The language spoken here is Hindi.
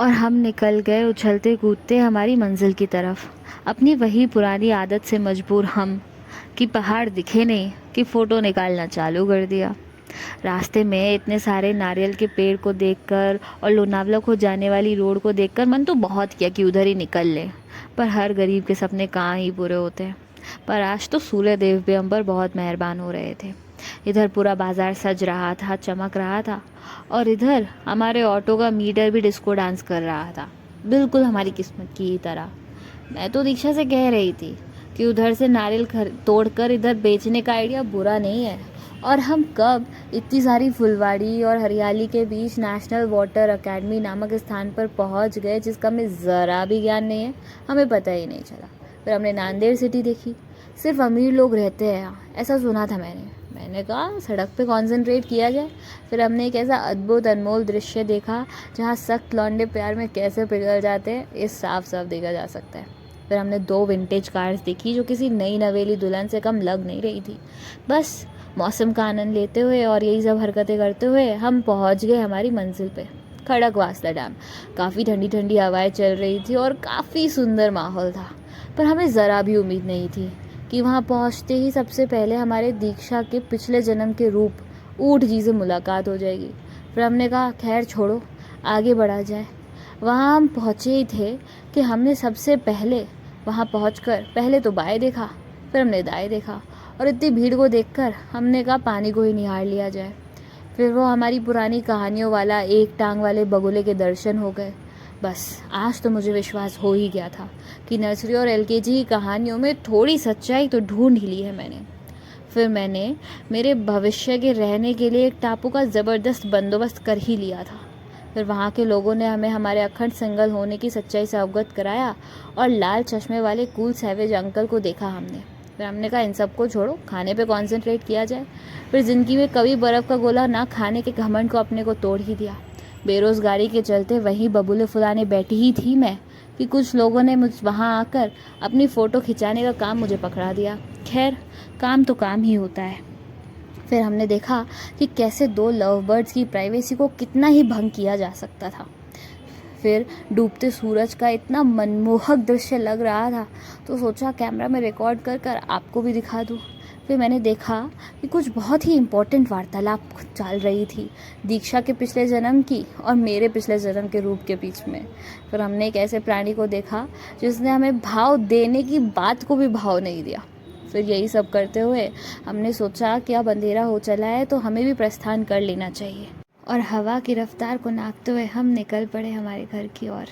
और हम निकल गए उछलते कूदते हमारी मंजिल की तरफ, अपनी वही पुरानी आदत से मजबूर हम कि पहाड़ दिखे नहीं कि फ़ोटो निकालना चालू कर दिया। रास्ते में इतने सारे नारियल के पेड़ को देखकर और लोनावला को जाने वाली रोड को देखकर मन तो बहुत किया कि उधर ही निकल ले, पर हर गरीब के सपने कहाँ ही पूरे होते हैं। पर आज तो सूर्य देव भी हम पर बहुत मेहरबान हो रहे थे। इधर पूरा बाजार सज रहा था, चमक रहा था, और इधर हमारे ऑटो का मीटर भी डिस्को डांस कर रहा था, बिल्कुल हमारी किस्मत की ही तरह। मैं तो दीक्षा से कह रही थी कि उधर से नारियल तोड़कर इधर बेचने का आइडिया बुरा नहीं है, और हम कब इतनी सारी फुलवाड़ी और हरियाली के बीच नेशनल वाटर अकेडमी नामक स्थान पर पहुंच गए जिसका हमें ज़रा भी ज्ञान नहीं है, हमें पता ही नहीं चला। फिर हमने नांदेड़ सिटी देखी, सिर्फ अमीर लोग रहते हैं यहाँ, ऐसा सुना था मैंने कहा सड़क पे कंसंट्रेट किया जाए। फिर हमने एक ऐसा अद्भुत अनमोल दृश्य देखा जहाँ सख्त लौंडे प्यार में कैसे पिघल जाते हैं, ये साफ साफ देखा जा सकता है। फिर हमने 2 विंटेज कार्स देखी जो किसी नई नवेली दुल्हन से कम लग नहीं रही थी। बस मौसम का आनंद लेते हुए और यही सब हरकतें करते हुए हम पहुंच गए हमारी मंजिल पे, खड़गवासला डैम। काफ़ी ठंडी ठंडी हवाएं चल रही थी और काफ़ी सुंदर माहौल था, पर हमें ज़रा भी उम्मीद नहीं थी कि वहाँ पहुँचते ही सबसे पहले हमारे दीक्षा के पिछले जन्म के रूप ऊँट जी से मुलाकात हो जाएगी। फिर हमने कहा खैर छोड़ो, आगे बढ़ा जाए। वहाँ हम पहुँचे ही थे कि हमने सबसे पहले वहाँ पहुँचकर पहले तो बाएं देखा, फिर हमने दाएं देखा, और इतनी भीड़ को देखकर हमने कहा पानी को ही निहार लिया जाए। फिर वो हमारी पुरानी कहानियों वाला एक टांग वाले बगुले के दर्शन हो गए। बस आज तो मुझे विश्वास हो ही गया था कि नर्सरी और एलकेजी की कहानियों में थोड़ी सच्चाई तो ढूंढ ही ली है मैंने। फिर मैंने मेरे भविष्य के रहने के लिए एक टापू का ज़बरदस्त बंदोबस्त कर ही लिया था। फिर वहाँ के लोगों ने हमें हमारे अखंड सिंगल होने की सच्चाई से अवगत कराया, और लाल चश्मे वाले कूल सैवेज अंकल को देखा हमने। फिर हमने कहा इन सबको छोड़ो, खाने पे कॉन्सेंट्रेट किया जाए। फिर ज़िंदगी में कभी बर्फ़ का गोला ना खाने के घमंड को अपने को तोड़ ही दिया। बेरोज़गारी के चलते वहीं बबूले फुलाने बैठी ही थी मैं कि कुछ लोगों ने मुझ वहाँ आकर अपनी फ़ोटो खिंचाने का काम मुझे पकड़ा दिया। खैर, काम तो काम ही होता है। फिर हमने देखा कि कैसे 2 लव बर्ड्स की प्राइवेसी को कितना ही भंग किया जा सकता था। फिर डूबते सूरज का इतना मनमोहक दृश्य लग रहा था तो सोचा कैमरा में रिकॉर्ड कर कर आपको भी दिखा दूँ। फिर मैंने देखा कि कुछ बहुत ही इम्पोर्टेंट वार्तालाप चल रही थी दीक्षा के पिछले जन्म की और मेरे पिछले जन्म के रूप के बीच में। फिर हमने एक ऐसे प्राणी को देखा जिसने हमें भाव देने की बात को भी भाव नहीं दिया। फिर यही सब करते हुए हमने सोचा कि अब अंधेरा हो चला है तो हमें भी प्रस्थान कर लेना चाहिए, और हवा की रफ्तार को नापते हुए हम निकल पड़े हमारे घर की ओर।